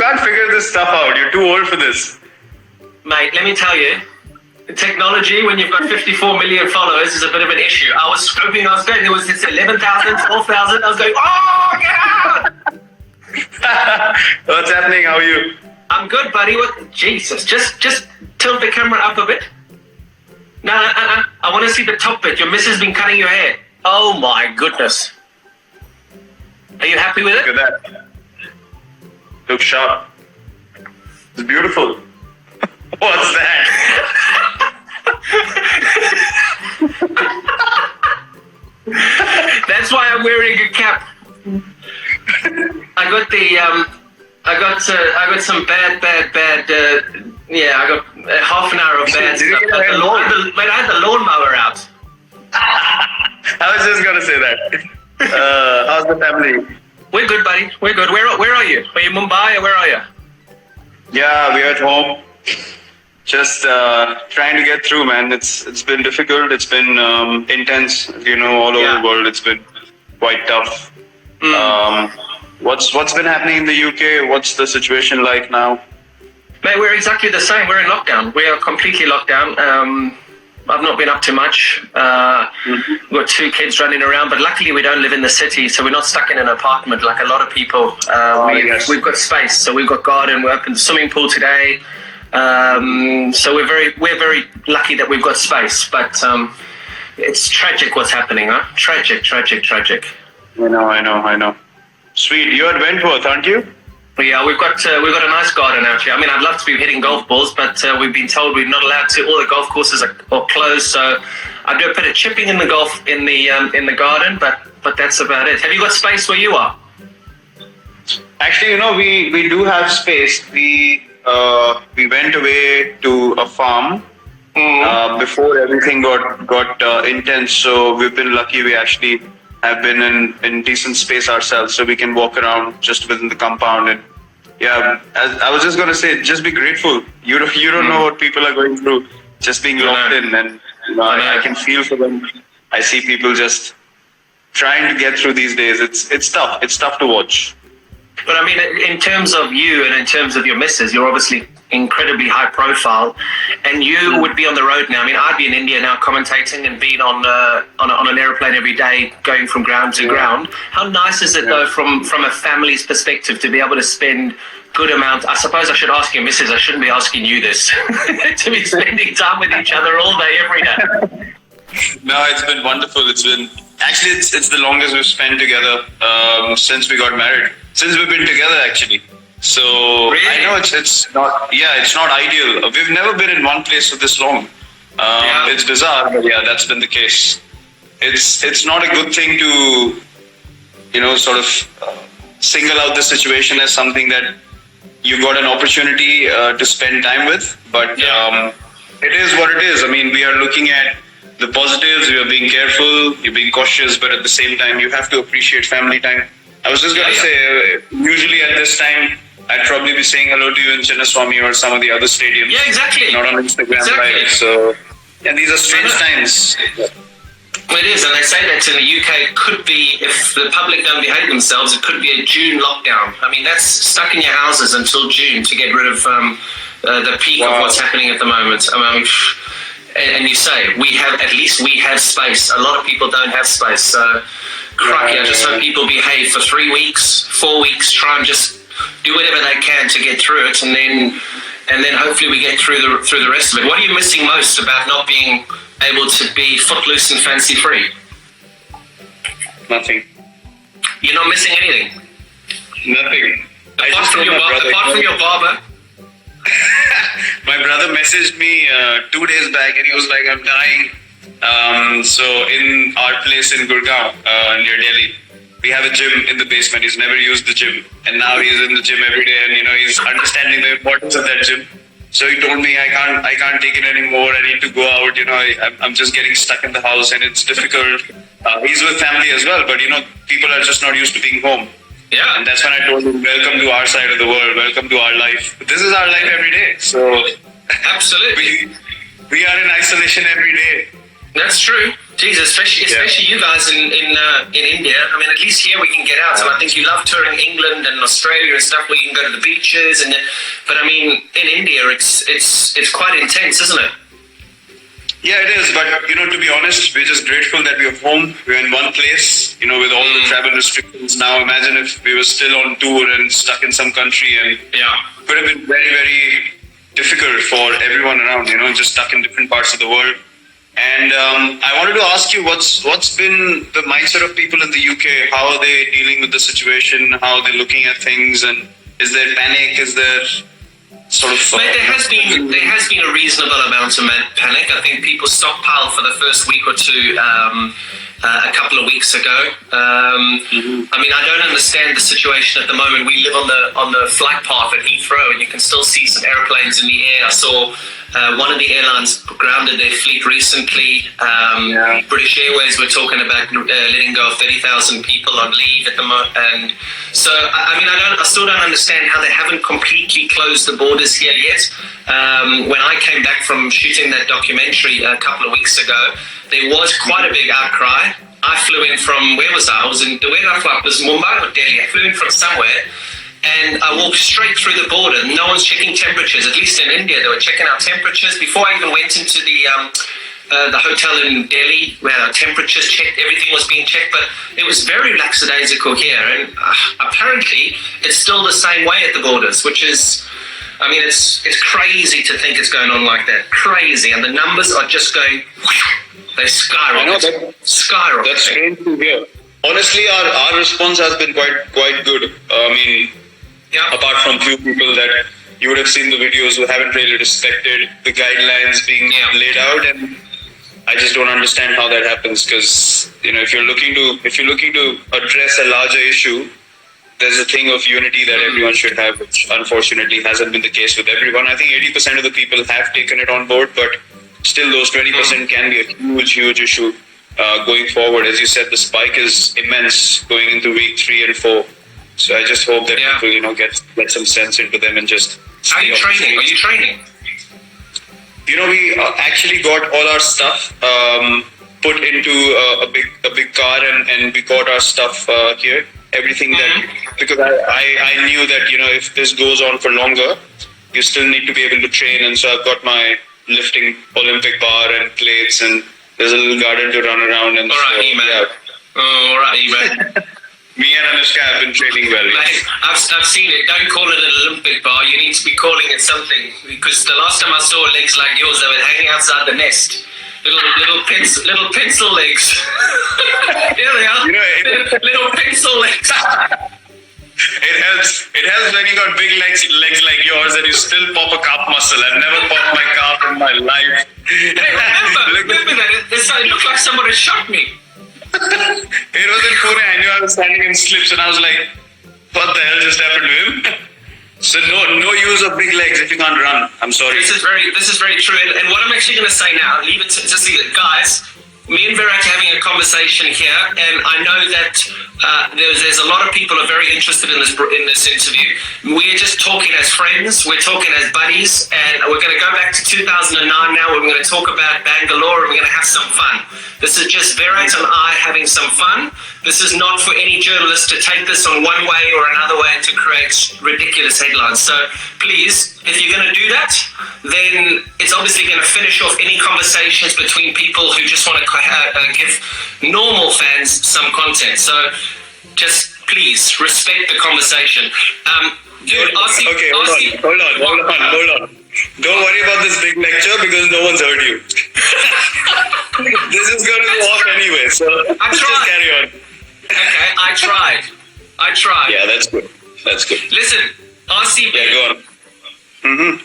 can't figure this stuff out. You're too old for this. Mate, let me tell you, technology, when you've got 54 million followers, is a bit of an issue. I was hoping I was going, there was this 11,000, 12,000. I was going, oh, get out! What's happening? How are you? I'm good, buddy. What? Jesus, just tilt the camera up a bit. No. I want to see the top bit. Your missus has been cutting your hair. Oh my goodness. Are you happy with it? Look at that. Looks sharp. It's beautiful. What's that? That's why I'm wearing a cap. I got some bad. I got half an hour of bad stuff. I had the lawnmower out. I was just gonna say that. How's the family? We're good, buddy. We're good. Where are you? Are you Mumbai or where are you? Yeah, we're at home. Just trying to get through, man. It's been difficult. It's been intense. You know, all over the world. It's been quite tough. What's been happening in the UK? What's the situation like now? Mate, we're exactly the same. We're in lockdown. We are completely locked down. I've not been up to much. We've got 2 kids running around, but luckily we don't live in the city, so we're not stuck in an apartment like a lot of people. We've got space, so we've got garden. We're up in the swimming pool today. So we're very lucky that we've got space. But it's tragic what's happening, huh? Tragic. I know. Sweet. You're at Wentworth, aren't you? Yeah, we've got a nice garden out here. I mean, I'd love to be hitting golf balls, but we've been told we're not allowed to. All the golf courses are closed, so I do a bit of chipping in the the garden, but that's about it. Have you got space where you are? Actually, we do have space. We went away to a farm before everything got intense. So we've been lucky. We actually have been in decent space ourselves, so we can walk around just within the compound. And as I was just gonna say, just be grateful. You don't know what people are going through, just being locked in, and I can feel for them. I see people just trying to get through these days. It's tough. It's tough to watch. But I mean, in terms of you and in terms of your missus, you're obviously incredibly high profile, and you would be on the road now. I mean, I'd be in India now commentating and being on an airplane every day, going from ground to ground. How nice is it though, from a family's perspective, to be able to spend good amount? I suppose I should ask your missus. I shouldn't be asking you this. To be spending time with each other all day, every day. No, it's been wonderful. It's the longest we've spent together since we got married. Since we've been together, actually. So really? I know it's not ideal. We've never been in one place for this long. It's bizarre, but that's been the case. It's not a good thing to sort of single out the situation as something that you got an opportunity to spend time with. But it is what it is. I mean, we are looking at the positives. We are being careful. You're being cautious, but at the same time, you have to appreciate family time. I was just going to say, usually at this time, I'd probably be saying hello to you in Chinnaswamy or some of the other stadiums. Yeah, exactly. Not on Instagram Live. So, these are strange times. Well, it is, and they say that in the UK, it could be, if the public don't behave themselves, it could be a June lockdown. I mean, that's stuck in your houses until June to get rid of the peak of what's happening at the moment. I mean, and you say, we have space. A lot of people don't have space. So, crikey, I just hope people behave for 3 weeks, 4 weeks, try and just do whatever they can to get through it, and then hopefully we get through the rest of it. What are you missing most about not being able to be footloose and fancy free? Nothing. You're not missing anything? Nothing. Apart from your barber? My brother messaged me 2 days back and he was like, I'm dying. So in our place in Gurgaon, near Delhi, we have a gym in the basement. He's never used the gym, and now he's in the gym every day, and he's understanding the importance of that gym. So he told me, I can't take it anymore. I need to go out. I'm just getting stuck in the house, and it's difficult. He's with family as well, but people are just not used to being home. Yeah. And that's when I told him, welcome to our side of the world. Welcome to our life. This is our life every day. So absolutely, we are in isolation every day. That's true. Jeez, especially you guys in India. I mean, at least here we can get out. And I think you love touring England and Australia and stuff where you can go to the beaches. But I mean, in India, it's quite intense, isn't it? Yeah, it is. But to be honest, we're just grateful that we're home. We're in one place. With all the travel restrictions now. Imagine if we were still on tour and stuck in some country, and it could have been very, very difficult for everyone around. Just stuck in different parts of the world. And I wanted to ask you, what's been the mindset of people in the UK? How are they dealing with the situation? How are they looking at things? And is there panic? Is there sort of? But there has been a reasonable amount of panic. I think people stockpiled for the first week or two a couple of weeks ago. I mean, I don't understand the situation at the moment. We live on the flight path at Heathrow, and you can still see some airplanes in the air. I saw one of the airlines grounded their fleet recently. British Airways were talking about letting go of 30,000 people on leave at the moment. And so, I mean, I still don't understand how they haven't completely closed the borders here yet. When I came back from shooting that documentary a couple of weeks ago, there was quite a big outcry. I flew in from, where was I? Where did I fly? It was Mumbai or Delhi. I flew in from somewhere. And I walked straight through the border. No one's checking temperatures. At least in India, they were checking our temperatures. Before I even went into the hotel in Delhi, where our temperatures checked, everything was being checked. But it was very lackadaisical here. And apparently, it's still the same way at the borders, which is, I mean, it's crazy to think it's going on like that. Crazy. And the numbers are just going, they skyrocket. Skyrocket. That's strange to hear. Honestly, our response has been quite good. I mean, apart from few people that you would have seen the videos who haven't really respected the guidelines being laid out, and I just don't understand how that happens. Because if you're looking to address a larger issue, there's a thing of unity that everyone should have, which unfortunately hasn't been the case with everyone. I think 80% of the people have taken it on board, but still those 20% can be a huge issue. Going forward, as you said, the spike is immense going into week 3 and 4. So I just hope that people, get some sense into them and just. Are you training? We actually got all our stuff put into a big car, and we got our stuff here. Everything that, because I knew that if this goes on for longer, you still need to be able to train, and so I've got my lifting Olympic bar and plates, and there's a little garden to run around. And Alright, man. Alright, man. Me and Anushka have been training well. Mate, I've seen it. Don't call it an Olympic bar. You need to be calling it something. Because the last time I saw legs like yours, they were hanging outside the nest. Little pencil legs. Here they are. Little pencil legs. It helps when you got big legs like yours and you still pop a calf muscle. I've never popped my calf in my life. Hey, remember that? It looked like somebody shot me. It was in Pune. I knew I was standing in slips, and I was like, what the hell just happened to him? So no use of big legs if you can't run. I'm sorry. This is very true. And what I'm actually going to say now, leave it guys. Me and Virat are having a conversation here, and I know that there's a lot of people who are very interested in this interview. We're just talking as friends, we're talking as buddies, and we're going to go back to 2009 now. We're going to talk about Bangalore, and we're going to have some fun. This is just Virat and I having some fun. This is not for any journalist to take this on one way or another way and to create ridiculous headlines. So please, if you're going to do that, then it's obviously going to finish off any conversations between people who just want to give normal fans some content. So just please respect the conversation. Hold on. Don't worry about this big lecture because no one's heard you. This is going to go off anyway, so just carry on. Okay, I tried. Yeah, that's good. Listen, RCB. Yeah, go on.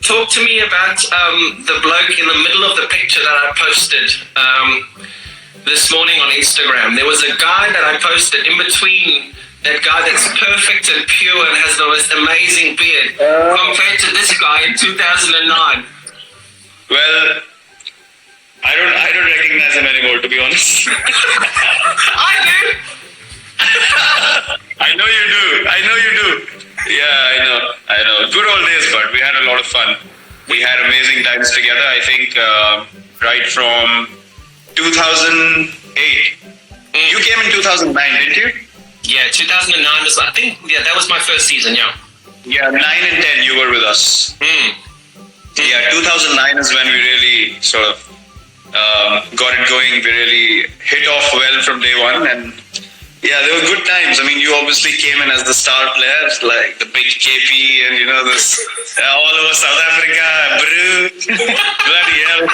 Talk to me about the bloke in the middle of the picture that I posted this morning on Instagram. There was a guy that I posted in between that guy that's perfect and pure and has the most amazing beard compared to this guy in 2009. Well, I don't recognize him anymore, to be honest. I do. I know you do. Yeah, I know. Good old days, but we had a lot of fun. We had amazing times together. I think right from 2008. You came in 2009, didn't you? Yeah, 2009 was, I think, that was my first season, yeah. Yeah, 9 and 10 you were with us. Yeah, 2009 is when we really sort of got it going. We really hit off well from day one, and yeah, they were good times. I mean, you obviously came in as the star player, like the big KP, and this all over South Africa, bloody hell.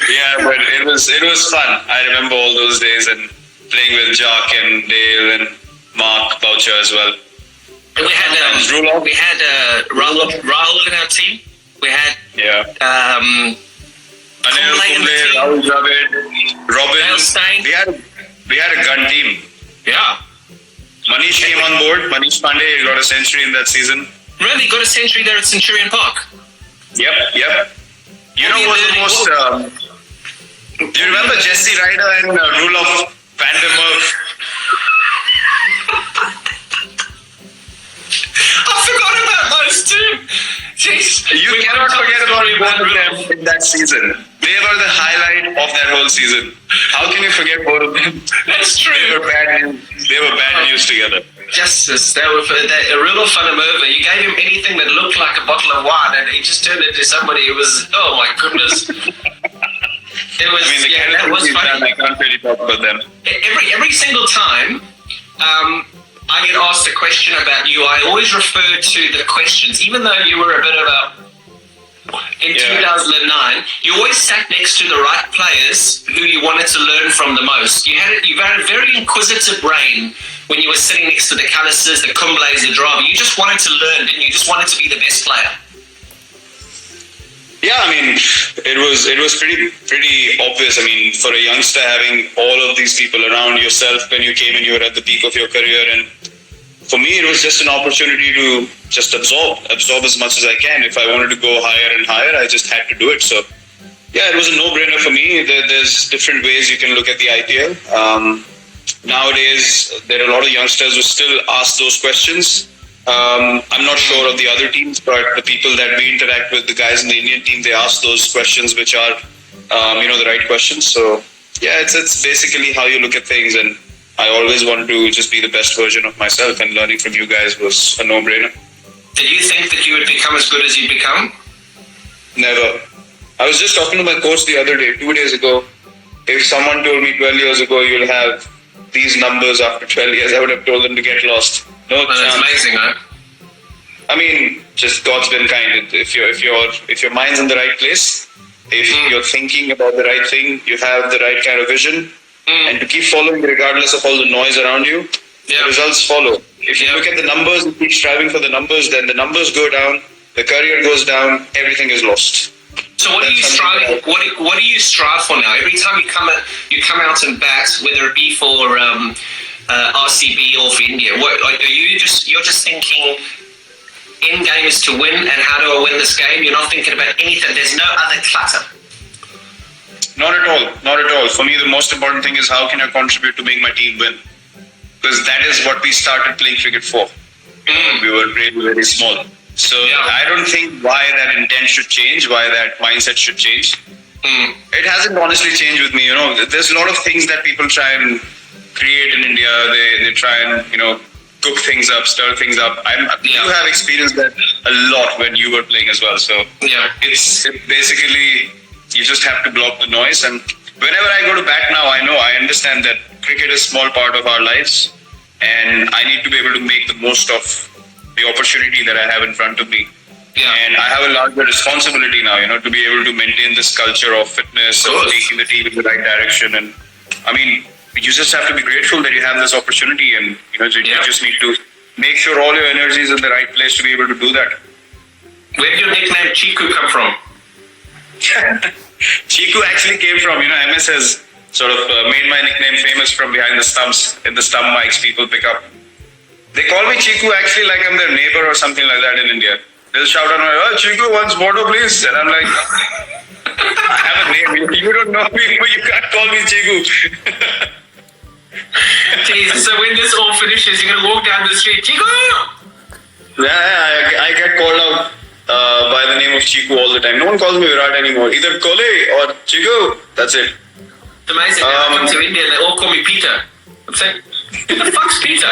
Yeah, but it was fun. I remember all those days and playing with Jock and Dale and Mark Boucher as well. And we had Rahul in our team. We had Anil Kumble, Rahul Dravid, Robin. We had a gun team. Yeah. Manish came on board. Manish Pandey got a century in that season. Really? Got a century there at Centurion Park? Yep. You know what the most... do you remember Jesse Ryder and Rule of Vandermeer? I forgot about those two. Jeez. You cannot forget about both of them in that season. They were the highlight of that whole season. How can you forget both of them? That's true. They were bad news together. Justice. They were a real fun him over. You gave him anything that looked like a bottle of wine, and he just turned into somebody. It was, oh my goodness. It was. I mean, that was funny. I can't really talk about them. Every single time. I get asked a question about you, I always refer to the questions, even though you were a bit of in 2009, you always sat next to the right players who you wanted to learn from the most. You've had a very inquisitive brain when you were sitting next to the Callises, the Kumblays, the Dravi. You just wanted to learn, didn't you? You just wanted to be the best player. Yeah, I mean, it was pretty obvious. I mean, for a youngster, having all of these people around yourself when you came in, you were at the peak of your career, and for me, it was just an opportunity to just absorb as much as I can. If I wanted to go higher and higher, I just had to do it. So, yeah, it was a no-brainer for me. There's different ways you can look at the IPL. Nowadays, there are a lot of youngsters who still ask those questions. I'm not sure of the other teams, but the people that we interact with, the guys in the Indian team, they ask those questions which are, the right questions. So, yeah, it's basically how you look at things, and I always wanted to just be the best version of myself, and learning from you guys was a no-brainer. Did you think that you would become as good as you'd become? Never. I was just talking to my coach the other day, 2 days ago. If someone told me 12 years ago you'll have these numbers after 12 years, I would have told them to get lost. No chance. That's amazing, huh? I mean, just God's been kind. If your mind's in the right place, if you're thinking about the right thing, you have the right kind of vision, and to keep following regardless of all the noise around you, the results follow. If you look at the numbers and keep striving for the numbers, then the numbers go down, the career goes down, everything is lost. So what do you strive? What do you strive for now? Every time you come out and bat, whether it be for RCB or for India, you're just thinking end game is to win, and how do I win this game? You're not thinking about anything. There's no other clutter. Not at all. For me, the most important thing is how can I contribute to make my team win? Because that is what we started playing cricket for. We were really very small. So I don't think why that intent should change, why that mindset should change. It hasn't honestly changed with me. There's a lot of things that people try and create in India. They try and cook things up, stir things up. You have experienced that a lot when you were playing as well. So it's basically you just have to block the noise. And whenever I go to bat now, I understand that cricket is a small part of our lives, and I need to be able to make the most of the opportunity that I have in front of me. And I have a larger responsibility now, to be able to maintain this culture of fitness, of taking the team in the right direction. And I mean, you just have to be grateful that you have this opportunity, and you just need to make sure all your energy is in the right place to be able to do that. Where did your nickname Chiku come from? Chiku actually came from, MS has sort of made my nickname famous from behind the stumps. In the stump mics people pick up. They call me Chiku actually like I'm their neighbor or something like that in India. They'll shout out, "Oh, Chiku, once photo please." And I'm like, I have a name. You don't know me, but you can't call me Chiku. Jeez, so when this all finishes, you're going to walk down the street, Chiku! Yeah, I get called out by the name of Chiku all the time. No one calls me Virat anymore. Either Kohli or Chiku. That's it. It's amazing. I come to India and they all call me Peter. I'm saying, who the fuck's Peter?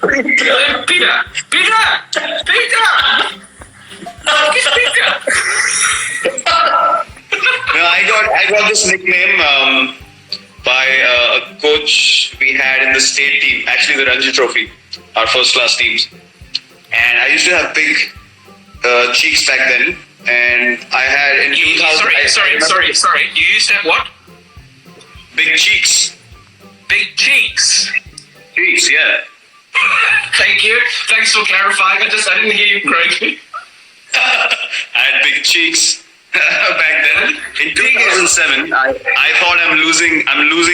Peter! Peter! Peter! Who's Peter? No, I got this nickname by a coach we had in the state team, actually the Ranji Trophy, our first class teams. And I used to have big cheeks back then. And I had in 2000. Sorry. You used to have what? Big cheeks. Big cheeks. Cheeks, yeah. Thank you. Thanks for clarifying. I didn't hear you correctly. I had big cheeks back then. In 2007, I thought I'm losing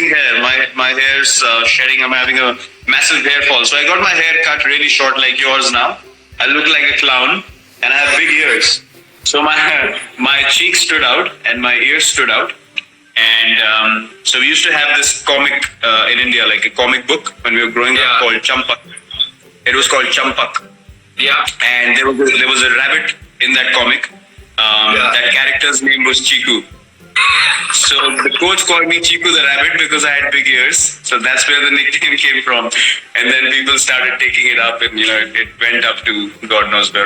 hair. My hair's shedding. I'm having a massive hair fall. So I got my hair cut really short, like yours now. I look like a clown, and I have big ears. So my cheeks stood out and my ears stood out. And so we used to have this comic in India, like a comic book when we were growing up called Champak. It was called Champak. Yeah. And there was a rabbit in that comic. That character's name was Chiku. So the coach called me Chiku the rabbit because I had big ears. So that's where the nickname came from. And then people started taking it up and, it went up to God knows where.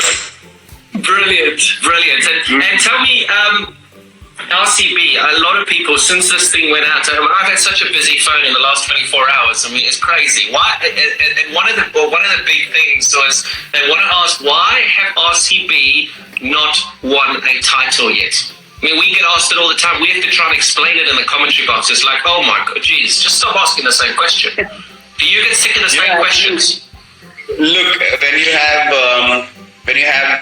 Brilliant. And tell me, RCB, a lot of people, since this thing went out, I've had such a busy phone in the last 24 hours. I mean, it's crazy. Why? And one of the big things was they want to ask, why have RCB not won a title yet? I mean, we get asked it all the time. We have to try and explain it in the commentary box. It's like, oh my God, geez, just stop asking the same question. Do you get sick of the same questions? Look, when you have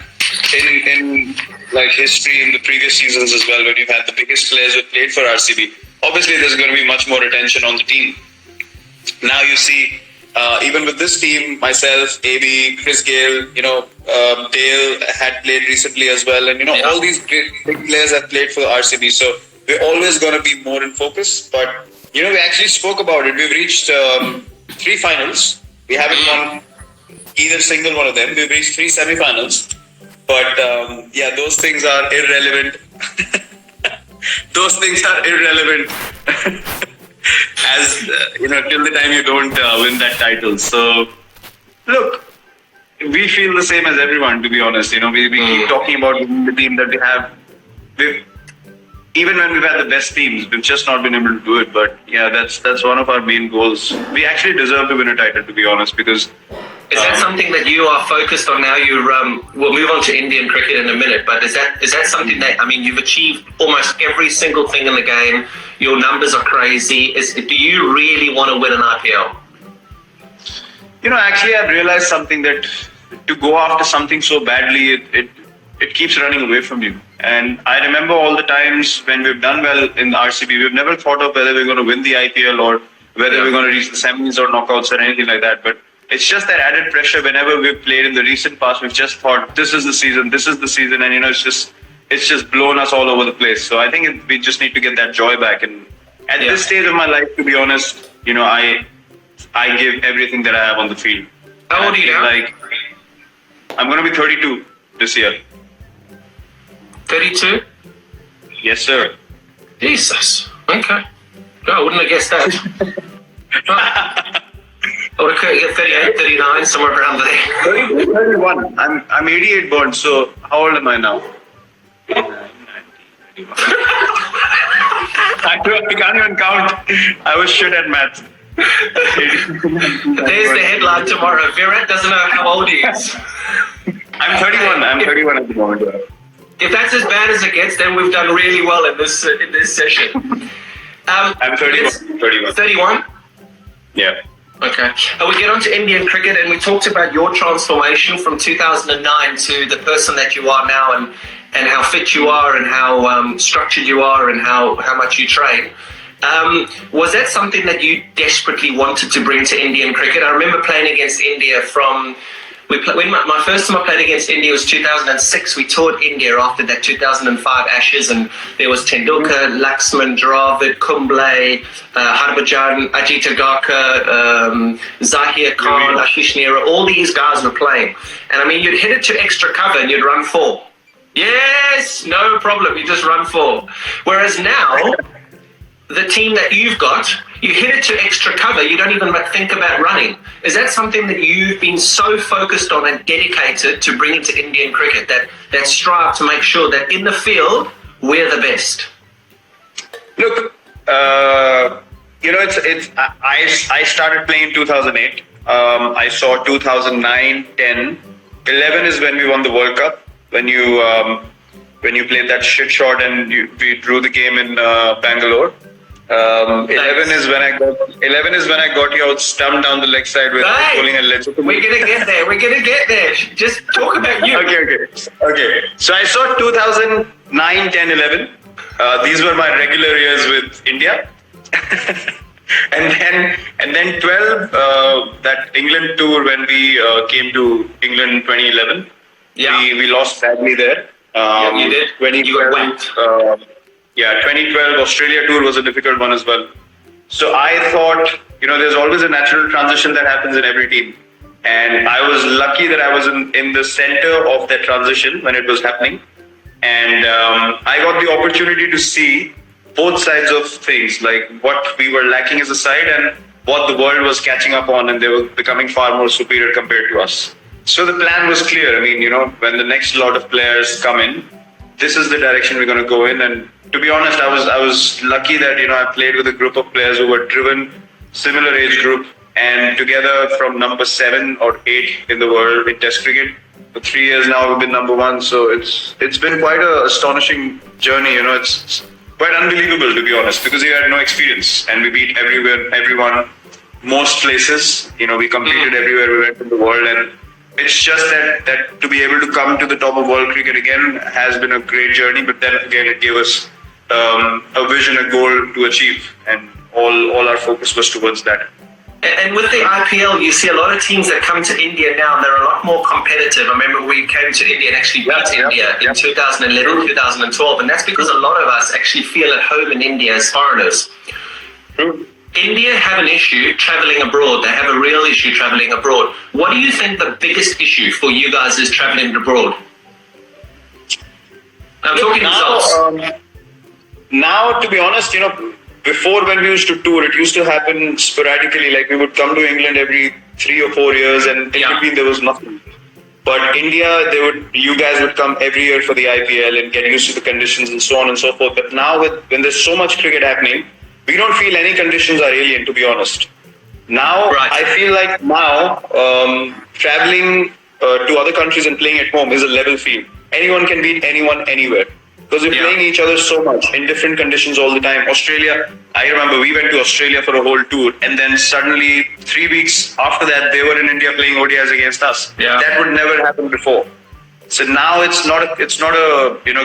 in like history in the previous seasons as well, when you've had the biggest players who played for RCB, obviously there's going to be much more attention on the team. Now you see, even with this team, myself, AB, Chris Gale, Dale had played recently as well, and all these big players have played for RCB. So we're always going to be more in focus. But we actually spoke about it. We've reached 3 finals. We haven't won either single one of them. We've reached 3 semi-finals. But those things are irrelevant. Those things are irrelevant. As till the time you don't win that title. So, look, we feel the same as everyone. To be honest, we keep talking about the team that we have. Even when we've had the best teams, we've just not been able to do it. But that's one of our main goals. We actually deserve to win a title, to be honest, because. Is that something that you are focused on now? We'll move on to Indian cricket in a minute, but is that something that, you've achieved almost every single thing in the game. Your numbers are crazy. Do you really want to win an IPL? Actually, I've realized something, that to go after something so badly, it keeps running away from you. And I remember all the times when we've done well in the RCB, we've never thought of whether we're going to win the IPL or whether we're going to reach the semis or knockouts or anything like that. But it's just that added pressure. Whenever we've played in the recent past, we've just thought, this is the season, and it's just blown us all over the place. So I think we just need to get that joy back. And at this stage of my life, to be honest, I give everything that I have on the field. How old are you now? I'm going to be 32 this year. 32? Yes, sir. Jesus. Okay. No, I wouldn't have guessed that. I would have get 38, 39, somewhere around there. 31. I'm 88 born, so how old am I now? 89, 90, 91. I can't even count. I was shit at maths. There's the headline tomorrow. Virat doesn't know how old he is. I'm 31. I'm 31 at the moment. If that's as bad as it gets, then we've done really well in this session. I'm 31. 31? Yeah. Okay. We get on to Indian cricket, and we talked about your transformation from 2009 to the person that you are now, and how fit you are, and how structured you are, and how much you train. Was that something that you desperately wanted to bring to Indian cricket? I remember playing against India when my first time I played against India was 2006. We toured India after that 2005 Ashes, and there was Tendulkar, Laxman, Dravid, Kumble, Harbhajan, Ajit Agarkar, Zahir Khan, Ashish Nehra. All these guys were playing. And you'd hit it to extra cover and you'd run 4. Yes, no problem. You just run 4. Whereas now, the team that you've got, you hit it to extra cover, you don't even think about running. Is that something that you've been so focused on and dedicated to bringing to Indian cricket, that strive to make sure that in the field, we're the best? Look, I started playing in 2008. I saw 2009, 10. 11 is when we won the World Cup. When you played that shit shot and we drew the game in Bangalore. 11 is when I got you out stumped down the leg side with pulling a leg. We're gonna get there. Just talk about you. Okay. So I saw 2009, 10, 11. These were my regular years with India. and then 12, that England tour when we came to England 2011. Yeah. We lost badly there. You did. 2012, 2012 Australia tour was a difficult one as well. So I thought, there's always a natural transition that happens in every team. And I was lucky that I was in the center of that transition when it was happening. And I got the opportunity to see both sides of things, like what we were lacking as a side and what the world was catching up on, and they were becoming far more superior compared to us. So the plan was clear. I mean, when the next lot of players come in, this is the direction we're going to go in. And to be honest, I was lucky that, I played with a group of players who were driven, similar age group, and together from number 7 or 8 in the world in Test cricket. For 3 years now, we've been number 1. So it's been quite an astonishing journey. It's quite unbelievable, to be honest, because we had no experience and we beat everyone, most places. We competed everywhere we went in the world, and it's just that to be able to come to the top of world cricket again has been a great journey. But then again, it gave us a vision, a goal to achieve, and all our focus was towards that. And with the IPL, you see a lot of teams that come to India now, and they're a lot more competitive. I remember we came to India and actually beat India in 2011, 2012, and that's because a lot of us actually feel at home in India as foreigners. True. India have an issue traveling abroad. They have a real issue traveling abroad. What do you think the biggest issue for you guys is traveling abroad? I'm talking results. Now, to be honest, before when we used to tour, it used to happen sporadically. Like we would come to England every 3 or 4 years, and in between there was nothing. But India, you guys would come every year for the IPL and get used to the conditions and so on and so forth. But now, when there's so much cricket happening, we don't feel any conditions are alien, to be honest. Now, I feel like traveling to other countries and playing at home is a level field. Anyone can beat anyone anywhere. Because we're playing each other so much in different conditions all the time. Australia, I remember we went to Australia for a whole tour, and then suddenly 3 weeks after that, they were in India playing ODIs against us. Yeah. That would never happen before. So now it's not a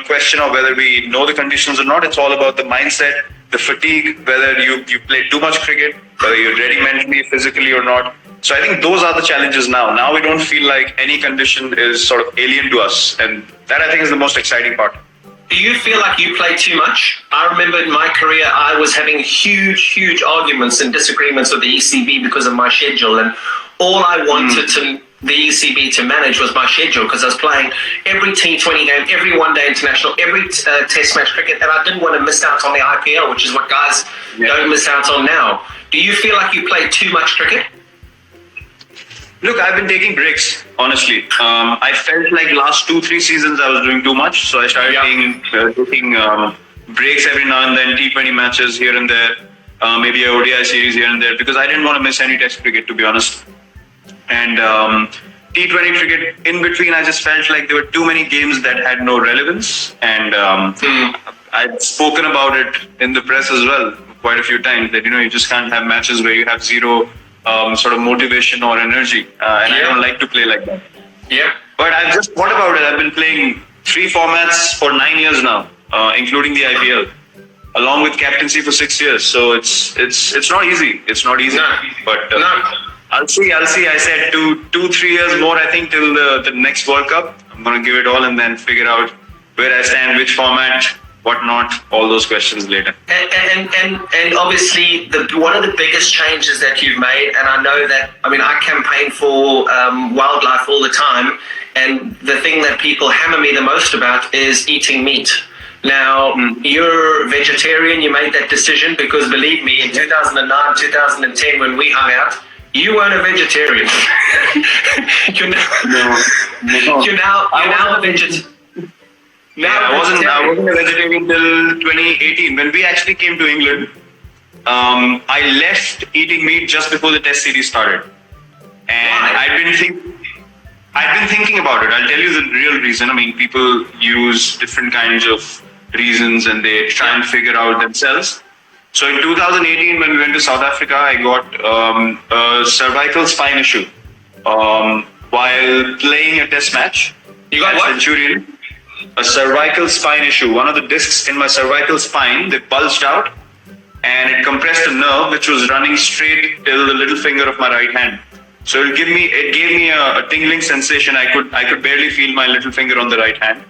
question of whether we know the conditions or not. It's all about the mindset, the fatigue, whether you play too much cricket, whether you're ready mentally, physically or not. So I think those are the challenges now. Now we don't feel like any condition is sort of alien to us, and that I think is the most exciting part. Do you feel like you play too much? I remember in my career, I was having huge arguments and disagreements with the ECB because of my schedule. And all I wanted the ECB to manage was my schedule, because I was playing every T20 game, every one-day international, every test match cricket, and I didn't want to miss out on the IPL, which is what guys don't miss out on now. Do you feel like you play too much cricket? Look, I've been taking breaks, honestly. I felt like last 2-3 seasons I was doing too much, so I started taking breaks every now and then, T20 matches here and there, maybe a ODI series here and there, because I didn't want to miss any test cricket, to be honest. And T20 cricket, in between, I just felt like there were too many games that had no relevance, and I'd spoken about it in the press as well quite a few times, that you just can't have matches where you have zero sort of motivation or energy, and I don't like to play like that. Yeah. But I've just thought about it. I've been playing 3 formats for 9 years now, including the IPL, along with captaincy for 6 years. So it's not easy. It's not easy. No. But I'll see. I said 2-3 years more, I think, till the next World Cup. I'm going to give it all and then figure out where I stand, which format, what not, all those questions later. And obviously, one of the biggest changes that you've made, and I know that, I campaign for wildlife all the time, and the thing that people hammer me the most about is eating meat. Now, you're vegetarian, you made that decision because believe me, in 2009, 2010, when we hung out, you weren't a vegetarian. you're now a vegetarian. I wasn't a vegetarian till 2018. When we actually came to England, I left eating meat just before the Test series started. And I'd been thinking about it. I'll tell you the real reason. I mean, people use different kinds of reasons and they try and figure out themselves. So in 2018, when we went to South Africa, I got a cervical spine issue while playing a test match. You got what? Centurion. A cervical spine issue. One of the discs in my cervical spine, they bulged out and it compressed a nerve which was running straight till the little finger of my right hand. So it gave me a tingling sensation. I could barely feel my little finger on the right hand.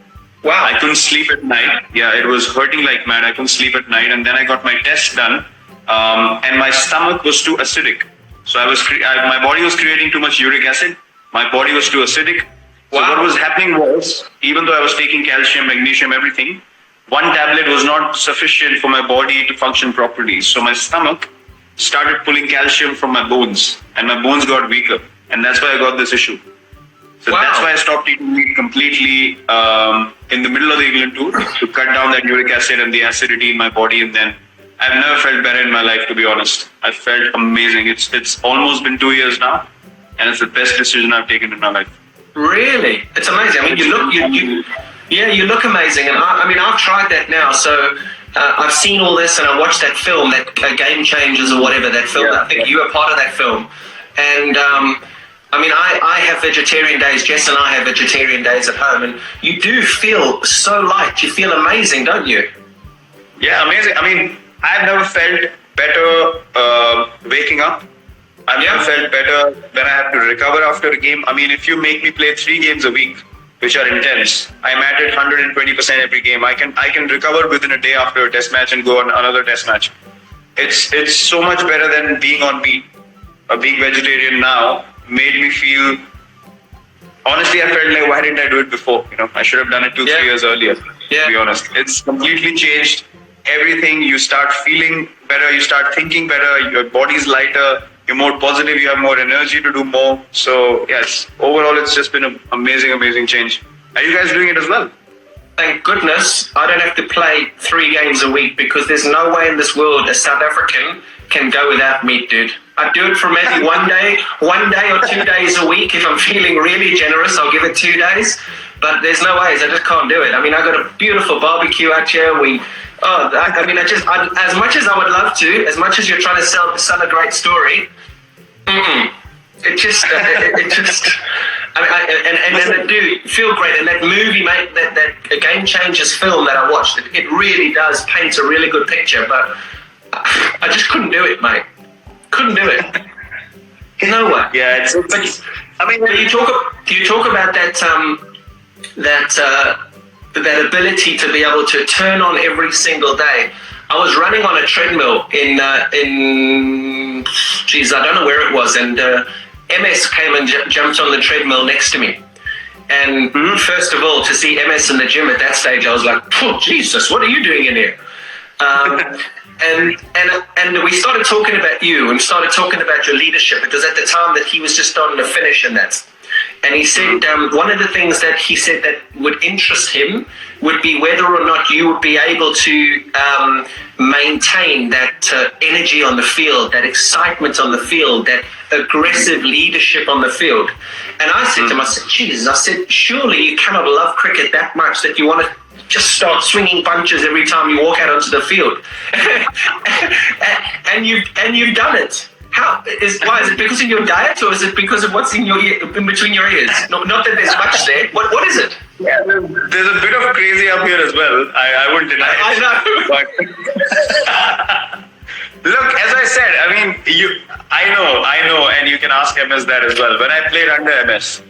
Wow. I couldn't sleep at night. Yeah, it was hurting like mad. I couldn't sleep at night. And then I got my test done and my stomach was too acidic. So my body was creating too much uric acid. My body was too acidic. So what was happening was, even though I was taking calcium, magnesium, everything, one tablet was not sufficient for my body to function properly. So my stomach started pulling calcium from my bones and my bones got weaker. And that's why I got this issue. So that's why I stopped eating meat completely in the middle of the England tour to cut down that uric acid and the acidity in my body. And then I've never felt better in my life, to be honest. I felt amazing. It's almost been 2 years now and it's the best decision I've taken in my life. Really? It's amazing. I mean, you look amazing. And I've tried that now. So I've seen all this and I watched that film, that Game Changers or whatever, that film. Yeah, I think you were part of that film. And I have vegetarian days. Jess and I have vegetarian days at home. And you do feel so light. You feel amazing, don't you? Yeah, amazing. I mean, I've never felt better waking up. I've never felt better when I have to recover after a game. I mean, if you make me play 3 games a week, which are intense, I'm at it 120% every game. I can recover within a day after a test match and go on another test match. It's so much better than being on meat. Being vegetarian now made me feel. Honestly, I felt like, why didn't I do it before? I should have done it 2-3 years earlier. Yeah. To be honest, it's completely changed everything. You start feeling better. You start thinking better. Your body's lighter. You're more positive, you have more energy to do more. So yes, overall it's just been an amazing, amazing change. Are you guys doing it as well? Thank goodness I don't have to play 3 games a week because there's no way in this world a South African can go without meat, dude. I do it for maybe one day or 2 days a week. If I'm feeling really generous, I'll give it 2 days. But there's no ways, I just can't do it. I mean, I got a beautiful barbecue out here. As much as I would love to, as much as you're trying to sell a great story, it just, I do feel great. And that movie, mate, that Game Changers film that I watched, it really does paint a really good picture. But I just couldn't do it, mate. Couldn't do it. No way. Yeah, you talk about that ability to be able to turn on every single day. I was running on a treadmill in I don't know where it was, and MS came and jumped on the treadmill next to me. And first of all, to see MS in the gym at that stage, I was like, oh, Jesus, what are you doing in here? And we started talking about you and started talking about your leadership, because at the time that he was just starting to finish in that. And he said one of the things that he said that would interest him would be whether or not you would be able to maintain that energy on the field, that excitement on the field, that aggressive leadership on the field. And I said to him, I said, Jesus, I said, surely you cannot love cricket that much that you want to just start swinging punches every time you walk out onto the field. and you've done it. Why is it because of your diet, or is it because of what's in between your ears? Not that there's much there. What is it? Yeah, there's a bit of crazy up here as well. I wouldn't deny it. I know. But look, as I said, I mean, I know, and you can ask MS that as well. When I played under MS,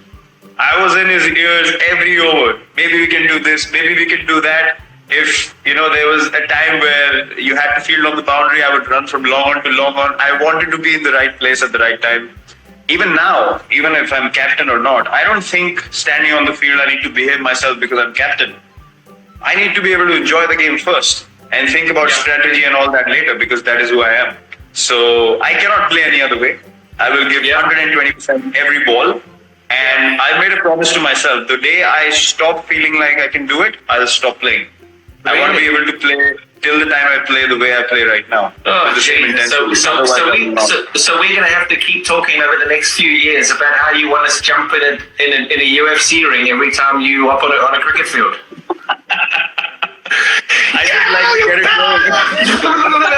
I was in his ears every over. Maybe we can do this. Maybe we can do that. If, there was a time where you had to field on the boundary, I would run from long on to long on. I wanted to be in the right place at the right time. Even now, even if I'm captain or not, I don't think standing on the field I need to behave myself because I'm captain. I need to be able to enjoy the game first and think about strategy and all that later, because that is who I am. So I cannot play any other way. I will give 120% every ball. And I made a promise to myself, the day I stop feeling like I can do it, I'll stop playing. I want to be able to play till the time I play the way I play right now. Oh, with the same intensity. so we're going to have to keep talking over the next few years about how you want us to jump in a UFC ring every time you up on a cricket field. I just like to get it going.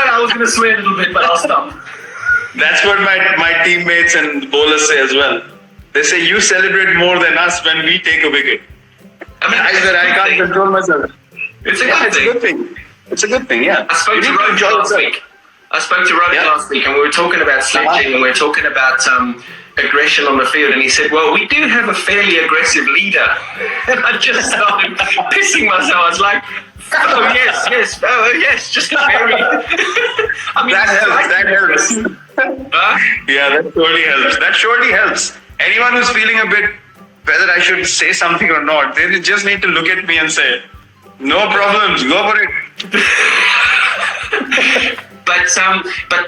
I was going to swear a little bit, but I'll stop. That's what my teammates and bowlers say as well. They say you celebrate more than us when we take a wicket. I mean, I said I can't control myself. It's a good thing. It's a good thing, yeah. I spoke to Rohit last week, and we were talking about sledging, and we were talking about aggression on the field, and he said, well, we do have a fairly aggressive leader. And I just started pissing myself. I was like, oh, yes, just a very... I mean, that helps. Yeah, that surely helps. That surely helps. Anyone who's feeling a bit, whether I should say something or not, they just need to look at me and say, no problems, go for it. But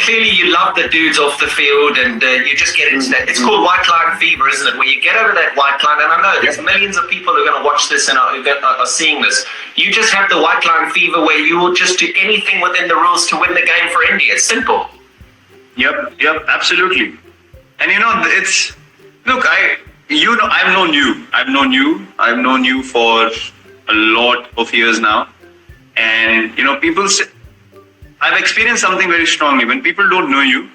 clearly you love the dudes off the field, and you just get into that. It's called white line fever, isn't it? Where you get over that white line, and I know there's millions of people who are going to watch this and are seeing this. You just have the white line fever where you will just do anything within the rules to win the game for India. It's simple. Yep, absolutely. And it's look, I've known you. I've known you for a lot of years now, and people say, I've experienced something very strongly. When people don't know you,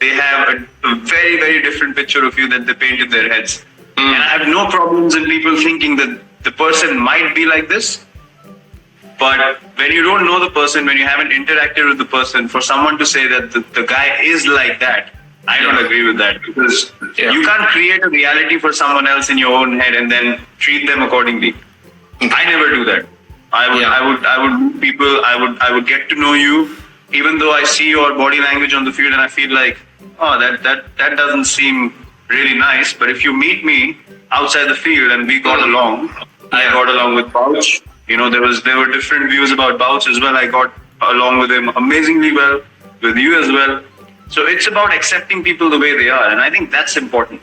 they have a very, very different picture of you that they paint in their heads. And I have no problems in people thinking that the person might be like this. But when you don't know the person, when you haven't interacted with the person, for someone to say that the guy is like that, I don't agree with that, because you can't create a reality for someone else in your own head and then treat them accordingly. I never do that. I would meet people. I would get to know you, even though I see your body language on the field and I feel like, oh, that doesn't seem really nice. But if you meet me outside the field and we got along, I got along with Bouch. There were different views about Bouch as well. I got along with him amazingly well, with you as well. So it's about accepting people the way they are, and I think that's important.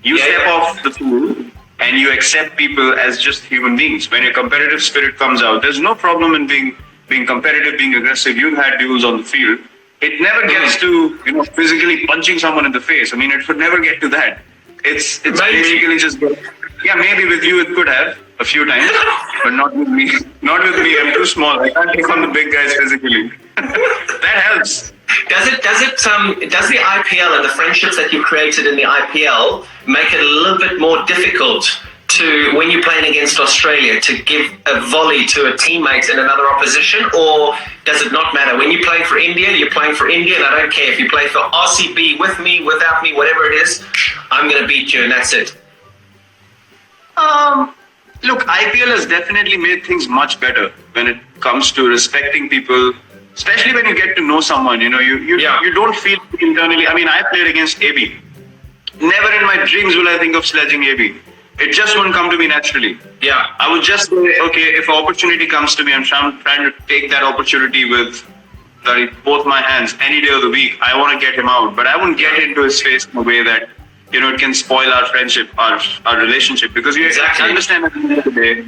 You step off the field and you accept people as just human beings. When your competitive spirit comes out, there's no problem in being competitive, being aggressive. You've had duels on the field. It never gets to physically punching someone in the face. I mean, it could never get to that. It's basically just maybe with you it could have a few times, but not with me. Not with me. I'm too small. I can't take on the big guys physically. That helps. Does the IPL and the friendships that you've created in the IPL make it a little bit more difficult to, when you're playing against Australia, to give a volley to a teammate in another opposition, or does it not matter? When you play for India, you're playing for India, and I don't care if you play for RCB with me, without me, whatever it is, I'm going to beat you, and that's it. Look, IPL has definitely made things much better when it comes to respecting people. Especially when you get to know someone, you don't feel internally. I mean, I played against AB. Never in my dreams will I think of sledging AB. It just won't come to me naturally. Yeah. I would just say, okay, if an opportunity comes to me, I'm trying to take that opportunity with both my hands any day of the week. I want to get him out, but I won't get into his face in a way that, it can spoil our friendship, our relationship, because you understand at the end of the day,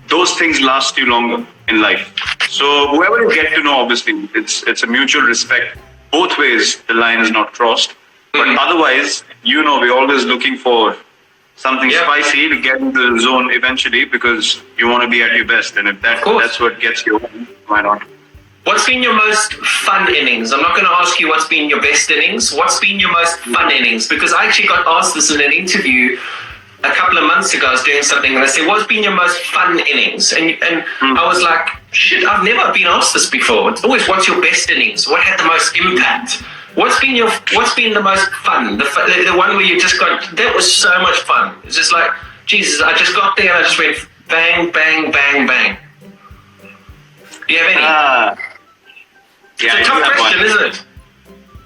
those things last you longer in life. So whoever you get to know, obviously, it's a mutual respect. Both ways, the line is not crossed. But otherwise, we're always looking for something spicy to get into the zone eventually, because you want to be at your best. And if that's what gets you, why not? What's been your most fun innings? I'm not going to ask you what's been your best innings. What's been your most fun innings? Because I actually got asked this in an interview a couple of months ago. I was doing something and I said, what's been your most fun innings? And I was like, shit, I've never been asked this before. It's always, what's your best innings? What had the most impact? What's been the most fun? The one where you just got, that was so much fun. It's just like, Jesus, I just got there and I just went bang, bang, bang, bang. Do you have any? It's a tough question, isn't it?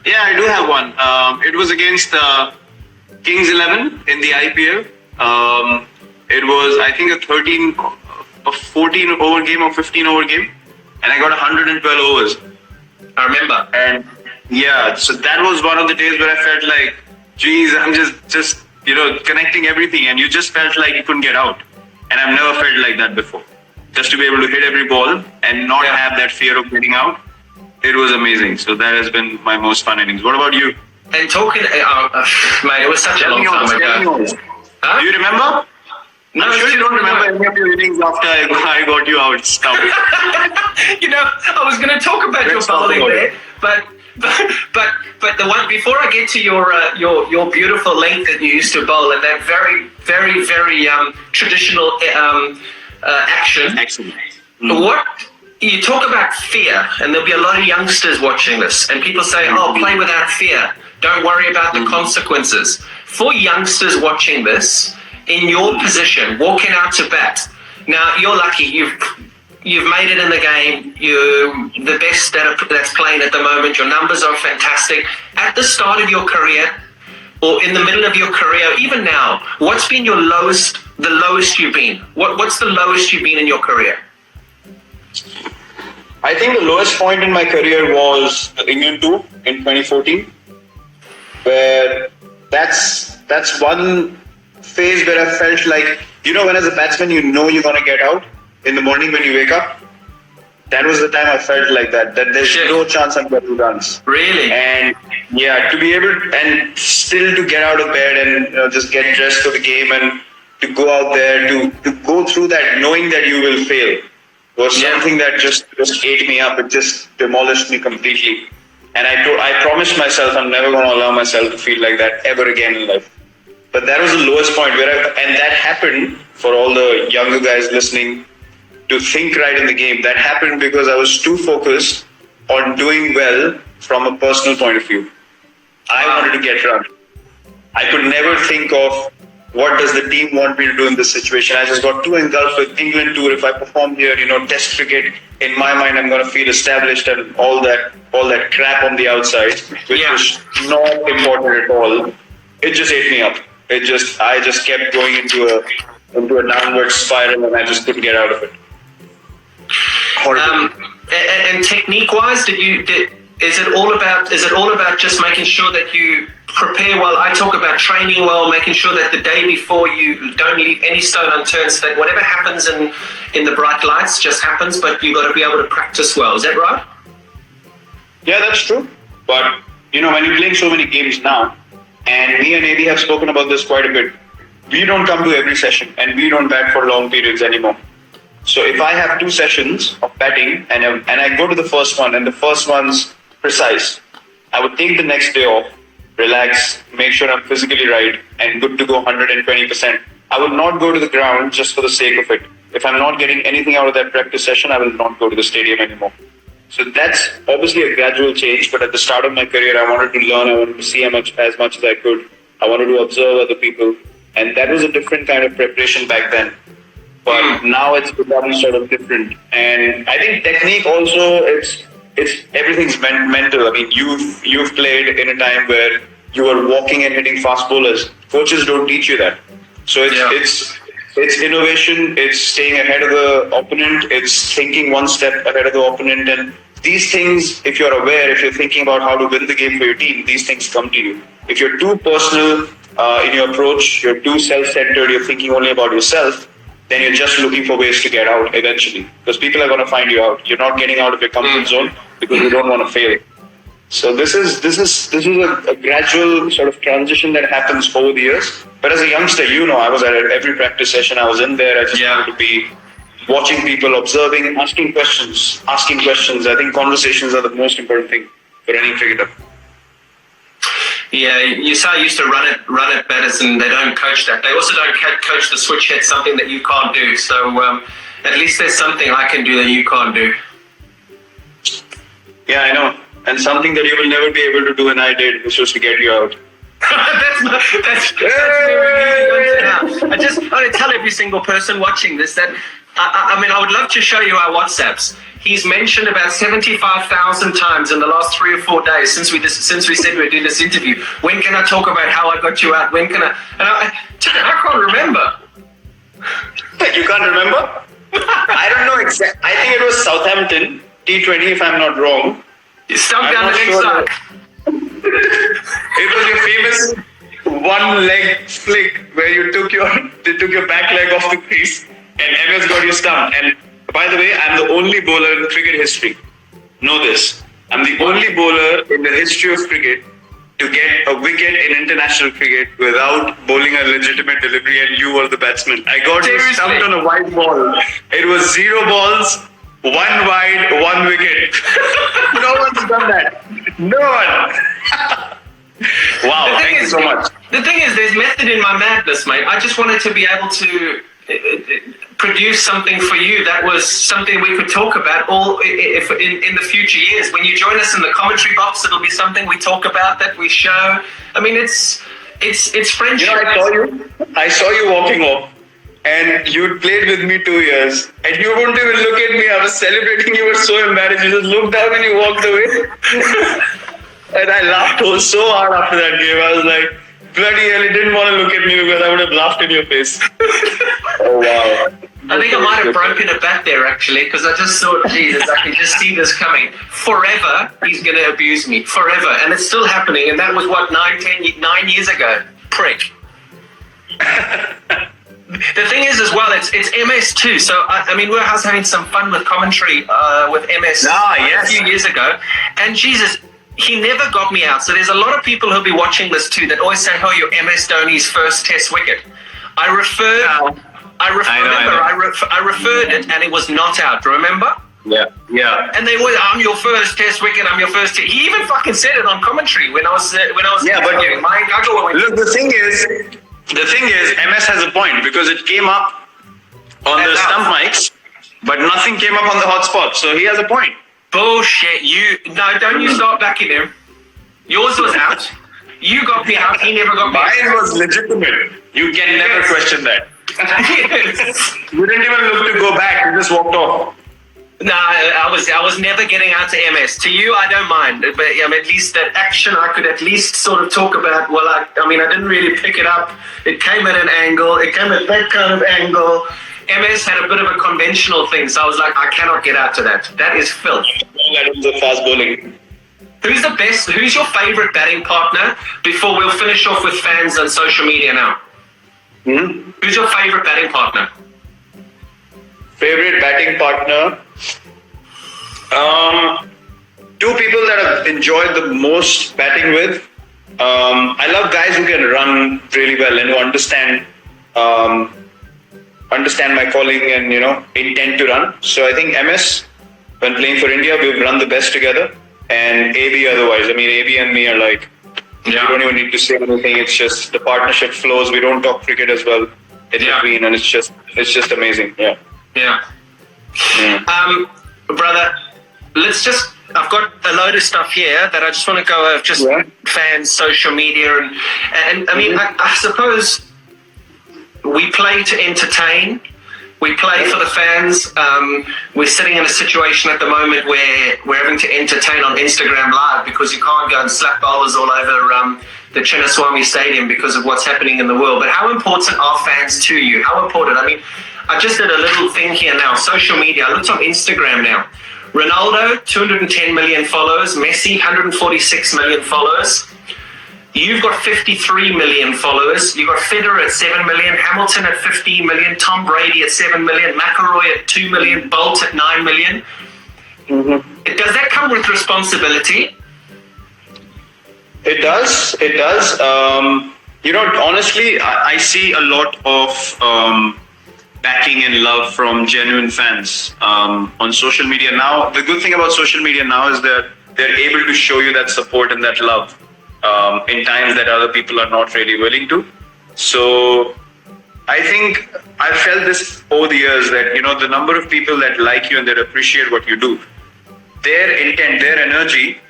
Yeah, I do have one. It was against Kings 11 in the IPL. It was, I think, a a 14 over game or 15 over game, and I got 112 overs. I remember. And yeah, so that was one of the days where I felt like, geez, I'm just connecting everything, and you just felt like you couldn't get out. And I've never felt like that before. Just to be able to hit every ball and not have that fear of getting out, it was amazing. So that has been my most fun innings. What about you? And talking, mate, it was such a long time ago. Huh? Do you remember? No, I'm sure you don't remember any of your innings after I got you out. Stump. I was going to talk about your bowling there, but the one before I get to your beautiful length that you used to bowl and that very very very traditional action. Excellent. What you talk about fear, and there'll be a lot of youngsters watching this, and people say, "Oh, play without fear. Don't worry about the consequences." For youngsters watching this, in your position, walking out to bat. Now you're lucky. You've made it in the game. You're the best that's playing at the moment. Your numbers are fantastic. At the start of your career, or in the middle of your career, even now, what's been your lowest? The lowest you've been. What's the lowest you've been in your career? I think the lowest point in my career was the England tour in 2014, where that's one phase where I felt like, when as a batsman, you're going to get out in the morning when you wake up. That was the time I felt like that there's no chance I'm going to runs. Really? And yeah, to be able and still to get out of bed and just get dressed for the game and to go out there, to go through that knowing that you will fail was something that just ate me up. It just demolished me completely. And I promised myself I'm never going to allow myself to feel like that ever again in life. But that was the lowest point and that happened for all the younger guys listening to think right in the game. That happened because I was too focused on doing well from a personal point of view. I wanted to get run. I could never think of what does the team want me to do in this situation. I just got too engulfed with England tour. If I perform here, Test cricket, in my mind I'm going to feel established and all that crap on the outside, which was not important at all. It just ate me up. I just kept going into a downward spiral and I just couldn't get out of it. And technique-wise, is it all about just making sure that you prepare well? I talk about training well, making sure that the day before you don't leave any stone unturned, so that whatever happens in the bright lights just happens, but you've got to be able to practice well. Is that right? Yeah, that's true. But when you're playing so many games now, and me and AD have spoken about this quite a bit, we don't come to every session and we don't bat for long periods anymore. So if I have 2 sessions of batting and I go to the first one and the first one's precise, I would take the next day off, relax, make sure I'm physically right and good to go 120%. I will not go to the ground just for the sake of it. If I'm not getting anything out of that practice session, I will not go to the stadium anymore. So that's obviously a gradual change, but at the start of my career, I wanted to learn, I wanted to see as much as I could. I wanted to observe other people, and that was a different kind of preparation back then. But now it's become sort of different. And I think technique also, it's everything's mental. I mean, you've played in a time where you were walking and hitting fast bowlers. Coaches don't teach you that. So it's innovation, it's staying ahead of the opponent, it's thinking one step ahead of the opponent. And these things, if you're aware, if you're thinking about how to win the game for your team, these things come to you. If you're too personal in your approach, you're too self-centered, you're thinking only about yourself, then you're just looking for ways to get out eventually. Because people are going to find you out. You're not getting out of your comfort zone because you don't want to fail. So this is a gradual sort of transition that happens over the years. But as a youngster, I was at every practice session. I was in there. I just wanted to be watching people, observing, asking questions. I think conversations are the most important thing for any cricketer. Yeah, you say I used to run at Pietersen. They don't coach that. They also don't coach the switch hit, something that you can't do. So at least there's something I can do that you can't do. Yeah, I know. And something that you will never be able to do, and I did, was just to get you out. that's very easy. I just want to tell every single person watching this that I would love to show you our WhatsApps. He's mentioned about 75,000 times in the last 3 or 4 days since we said we'd do this interview. When can I talk about how I got you out? When can I? And I can't remember. You can't remember? I don't know exactly. I think it was Southampton T20, if I'm not wrong. You stumped I'm down the not leg sure. side. It was your famous one leg flick where you took your back leg off the crease and MS got you stumped. And by the way, I'm the only bowler in cricket history. Know this. I'm the only bowler in the history of cricket to get a wicket in international cricket without bowling a legitimate delivery, and you were the batsman. I got you stumped on a wide ball. It was 0 balls, 1 wide, 1 wicket. No one's done that. No one. Wow, thank you so much. The thing is, there's method in my madness, mate. I just wanted to be able to produce something for you that was something we could talk about if in the future years. When you join us in the commentary box, it'll be something we talk about, that we show. I mean, it's friendship. You know, I saw you walking off, and you played with me 2 years, and you wouldn't even look at me. I was celebrating. You were so embarrassed. You just looked down and you walked away. And I laughed so hard after that game. I was like, bloody hell, he didn't want to look at me because I would have laughed in your face. Oh, wow. I think I might have broken a bat there, actually, because I just thought, Jesus, I can just see this coming. Forever, he's going to abuse me. Forever. And it's still happening. And that was, 9 years ago. Prick. The thing is, as well, it's MS too. So, I mean, I was having some fun with commentary with MS a few years ago. And Jesus, he never got me out. So there's a lot of people who'll be watching this too that always say, oh, you're MS Dhoni's first test wicket. I referred it and it was not out, remember? Yeah. And they were, I'm your first test wicket, I'm your first test. He even fucking said it on commentary when I was interviewing Mike Guggle. Look, the thing is, MS has a point because it came up on the stump mics, but nothing came up on the hot spot. So he has a point. Bullshit. Don't you start backing him. Yours was out. You got me out. He never got me out. Mine was legitimate. You can never question that. You didn't even look to go back. You just walked off. No, I was never getting out to MS. To you, I don't mind. But at least that action, I could at least sort of talk about. Well, I didn't really pick it up. It came at an angle. It came at that kind of angle. MS had a bit of a conventional thing, so I was like, I cannot get out to that. That is filth. That was the fast bowling. Who's the best? Who's your favorite batting partner? Before we'll finish off with fans on social media now. Hmm? Who's your favorite batting partner? Favorite batting partner? 2 people that I've enjoyed the most batting with. I love guys who can run really well and who understand my calling and intent to run. So I think MS, when playing for India, we've run the best together, and AB otherwise. I mean, AB and me are like, we don't even need to say anything. It's just the partnership flows. We don't talk cricket as well in between, and it's just amazing. Yeah. Brother, I've got a load of stuff here that I just want to go over, just fans, social media, and I mean, I suppose we play to entertain. We play for the fans. We're sitting in a situation at the moment where we're having to entertain on Instagram Live because you can't go and slap bowlers all over the Chinnaswamy Stadium because of what's happening in the world. But how important are fans to you? How important? I mean, I just did a little thing here now. Social media. I looked on Instagram now. Ronaldo, 210 million followers. Messi, 146 million followers. You've got 53 million followers. You've got Federer at 7 million, Hamilton at 15 million, Tom Brady at 7 million, McIlroy at 2 million, Bolt at 9 million. Mm-hmm. Does that come with responsibility? It does. Honestly, I see a lot of backing and love from genuine fans on social media now. The good thing about social media now is that they're able to show you that support and that love in times that other people are not really willing to. So I think I've felt this over the years that, the number of people that like you and that appreciate what you do, their intent, their energy,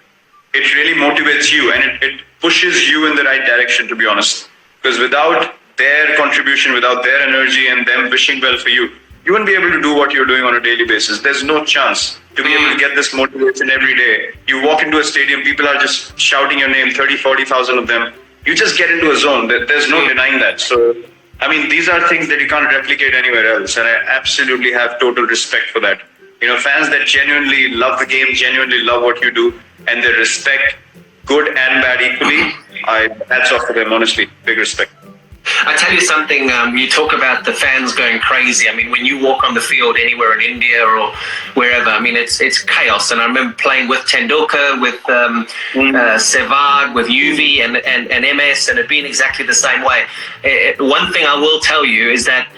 it really motivates you and it pushes you in the right direction, to be honest. Because without their contribution, without their energy and them wishing well for you, you wouldn't be able to do what you're doing on a daily basis. There's no chance to be able to get this motivation every day. You walk into a stadium, people are just shouting your name, 30, 40,000 of them. You just get into a zone. There's no denying that. So I mean, these are things that you can't replicate anywhere else, and I absolutely have total respect for that. Fans that genuinely love the game, genuinely love what you do, and they respect good and bad equally. Hats off to them, honestly. Big respect. I tell you something, you talk about the fans going crazy. I mean, when you walk on the field anywhere in India or wherever, I mean, it's chaos. And I remember playing with Tendulkar, with Sehwag, with Yuvi and MS, and it being exactly the same way. One thing I will tell you is that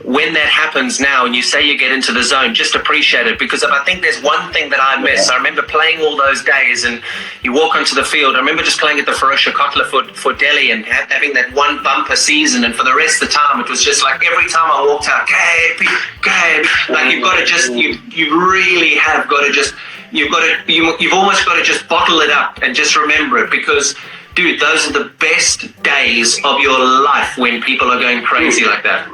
when that happens now and you say you get into the zone, just appreciate it, because I think there's one thing that I miss. I remember playing all those days and you walk onto the field. I remember just playing at the Ferocia Kotla for Delhi and having that one bumper season, and for the rest of the time it was just like every time I walked out, like you've got to just, you really have got to just, you've almost got to just bottle it up and just remember it, because dude, those are the best days of your life when people are going crazy like that.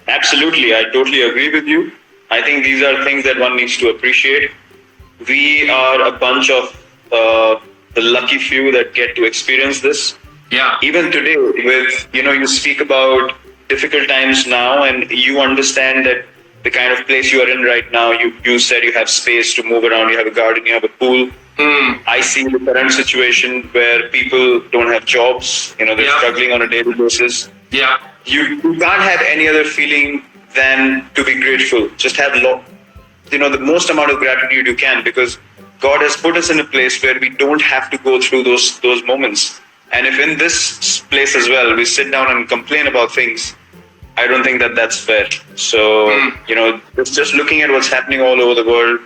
Absolutely, I totally agree with you. I think these are things that one needs to appreciate. We are a bunch of the lucky few that get to experience this. Yeah. Even today, with, you speak about difficult times now, and you understand that the kind of place you are in right now, you said you have space to move around, you have a garden, you have a pool. I see the current situation where people don't have jobs, they're struggling on a daily basis. Yeah. You can't have any other feeling than to be grateful. Just have the most amount of gratitude you can, because God has put us in a place where we don't have to go through those moments. And if in this place as well we sit down and complain about things, I don't think that that's fair. So just looking at what's happening all over the world,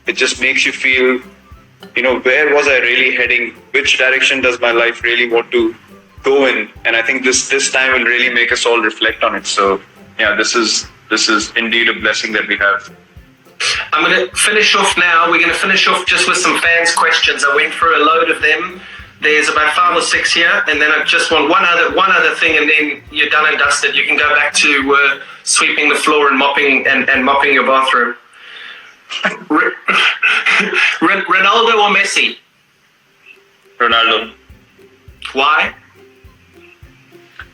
it just makes you feel, where was I really heading? Which direction does my life really want to go in? And I think this time will really make us all reflect on it. So yeah, this is indeed a blessing that we have. I'm going to finish off now. We're going to finish off just with some fans' questions. I went through a load of them. There's about 5 or 6 here, and then I just want one other thing, and then you're done and dusted. You can go back to sweeping the floor and mopping your bathroom. Ronaldo or Messi? Ronaldo. Why?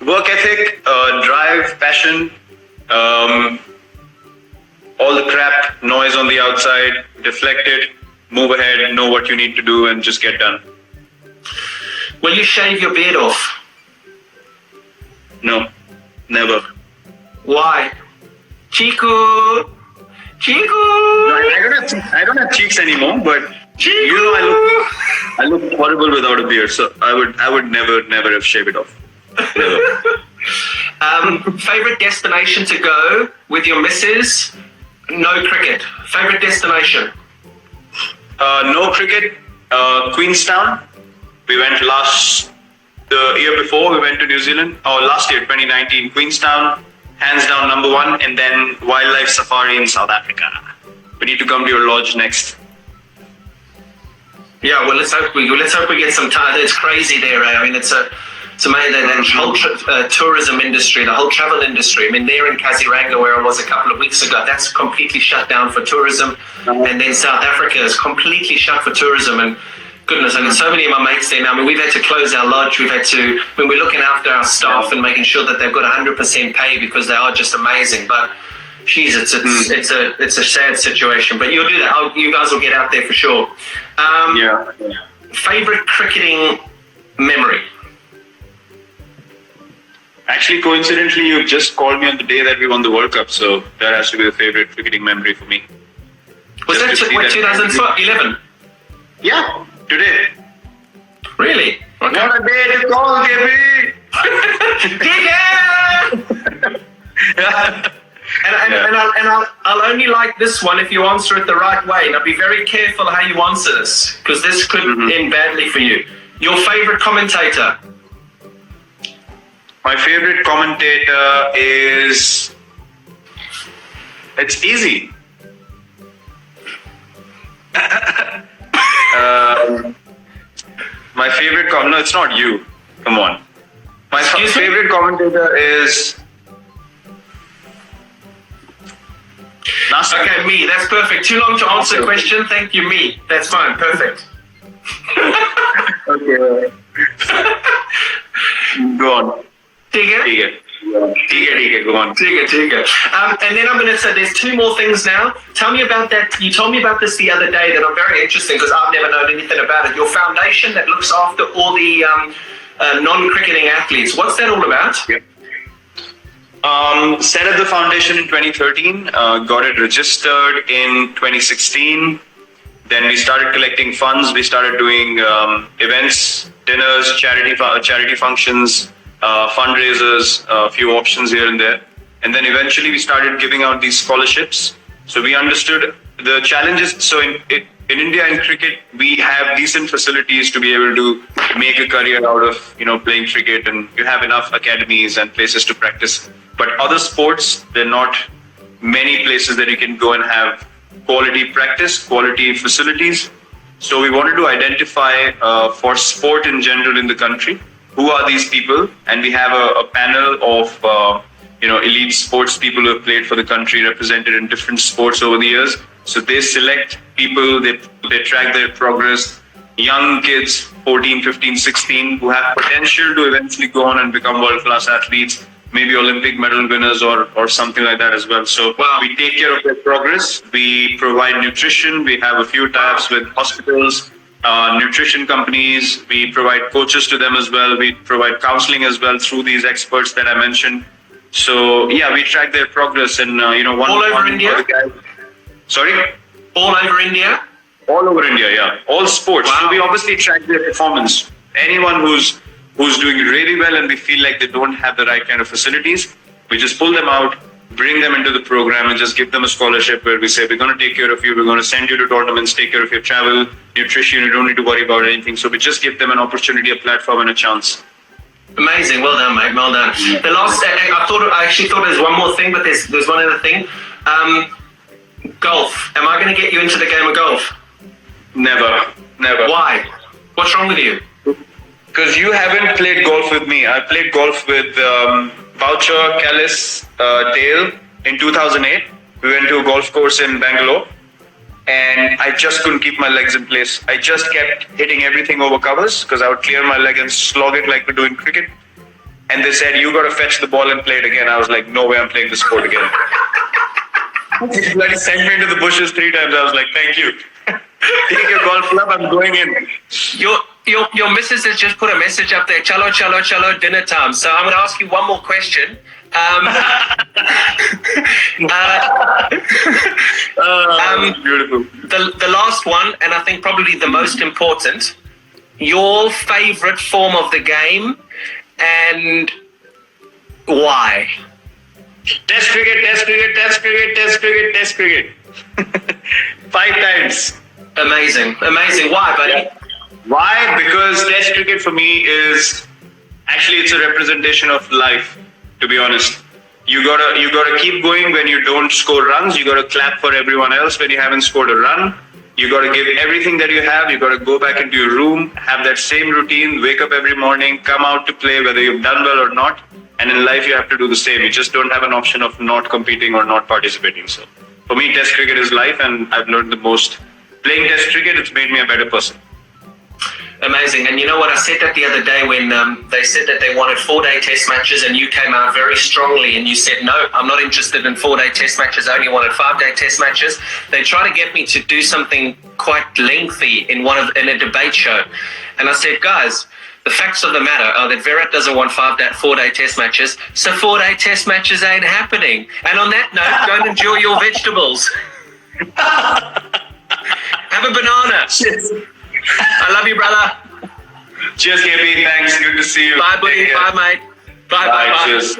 Work ethic, drive, passion, all the crap, noise on the outside, deflect it, move ahead, know what you need to do, and just get done. Will you shave your beard off? No, never. Why? Chiku! No, I don't have cheeks anymore, but Chiku! I look horrible without a beard, so I would never have shaved it off. Never. Favorite destination to go with your missus? No cricket. Favorite destination? No cricket. Queenstown. We went the year before, we went to New Zealand. Last year, 2019, Queenstown, hands down number 1, and then wildlife safari in South Africa. We need to come to your lodge next. Yeah, well, let's hope we get some time. It's crazy there. I mean, it's amazing. The whole tourism industry, the whole travel industry. I mean, there in Kaziranga, where I was a couple of weeks ago, that's completely shut down for tourism. And then South Africa is completely shut for tourism. And goodness, I mean, so many of my mates there now. I mean, we've had to close our lodge. We're looking after our staff and making sure that they've got 100% pay, because they are just amazing. But geez, it's a sad situation. But you'll do that. You guys will get out there for sure. Favorite cricketing memory? Actually, coincidentally, you just called me on the day that we won the World Cup, so that has to be the favorite cricketing memory for me. Was that 2011? Yeah, today. Really? Okay. What a day to call, KB! And I'll only like this one if you answer it the right way. Now be very careful how you answer this, because this could end badly for you. Your favorite commentator? My favorite commentator is... It's easy. My favorite... No, it's not you. Come on. My favorite commentator is... Okay, me. That's perfect. Too long to answer the question. Thank you, me. That's fine. Perfect. Okay. Go on. ठीक है Okay, go on. Chiku. And then I'm going to say there's two more things now. Tell me about that. You told me about this the other day that I'm very interested because I've never known anything about it. Your foundation that looks after all the non-cricketing athletes. What's that all about? Yep. Set up the foundation in 2013, got it registered in 2016. Then we started collecting funds. We started doing events, dinners, charity functions, fundraisers, a few options here and there. And then eventually we started giving out these scholarships. So we understood the challenges. So in India in cricket, we have decent facilities to be able to make a career out of, playing cricket, and you have enough academies and places to practice. But other sports, there are not many places that you can go and have quality practice, quality facilities. So we wanted to identify for sport in general in the country, who are these people? And we have a panel of elite sports people who have played for the country, represented in different sports over the years. So they select people, they track their progress, young kids, 14, 15, 16, who have potential to eventually go on and become world-class athletes, maybe Olympic medal winners or something like that as well. So we take care of their progress. We provide nutrition. We have a few tie-ups with hospitals, nutrition companies. We provide coaches to them as well. We provide counseling as well through these experts that I mentioned. So we track their progress and all over India. Sorry? All over India? All over India, yeah. All sports. Wow. So we obviously track their performance. Anyone who's doing really well and we feel like they don't have the right kind of facilities, we just pull them out, bring them into the program and just give them a scholarship where we say, we're going to take care of you, we're going to send you to tournaments, take care of your travel, nutrition, you don't need to worry about anything. So we just give them an opportunity, a platform and a chance. Amazing. Well done, mate. Well done. The last, I actually thought there's one more thing, but there's one other thing. Golf. Am I going to get you into the game of golf? Never. Why? What's wrong with you? Because you haven't played golf with me. I played golf with Boucher, Callis, Dale in 2008. We went to a golf course in Bangalore and I just couldn't keep my legs in place. I just kept hitting everything over covers because I would clear my leg and slog it like we do in cricket. And they said, you got to fetch the ball and play it again. I was like, no way I'm playing the sport again. They bloody sent me into the bushes 3 times. I was like, thank you. Take your golf club, I'm going in. Your missus has just put a message up there. Chalo, dinner time. So I'm going to ask you one more question. Beautiful. The last one, and I think probably the most important, your favorite form of the game and why? Test cricket. 5 times. Amazing. Why, buddy? Yeah. Why? Because Test cricket for me is actually it's a representation of life. To be honest, you gotta keep going when you don't score runs. You gotta clap for everyone else when you haven't scored a run. You gotta give everything that you have. You gotta go back into your room, have that same routine, wake up every morning, come out to play whether you've done well or not. And in life, you have to do the same. You just don't have an option of not competing or not participating. So for me, Test cricket is life, and I've learned the most. Playing Test cricket, it's made me a better person. Amazing. And you know what? I said that the other day when they said that they wanted 4-day test matches and you came out very strongly and you said, no, I'm not interested in 4-day test matches. I only wanted 5-day test matches. They tried to get me to do something quite lengthy in a debate show. And I said, guys, the facts of the matter are that Virat doesn't want 4-day test matches. So 4-day test matches ain't happening. And on that note, go and enjoy your vegetables. Have a banana. Cheers. I love you, brother. Cheers, KB. Thanks. Good to see you. Bye, buddy. Bye, mate. Bye. Cheers.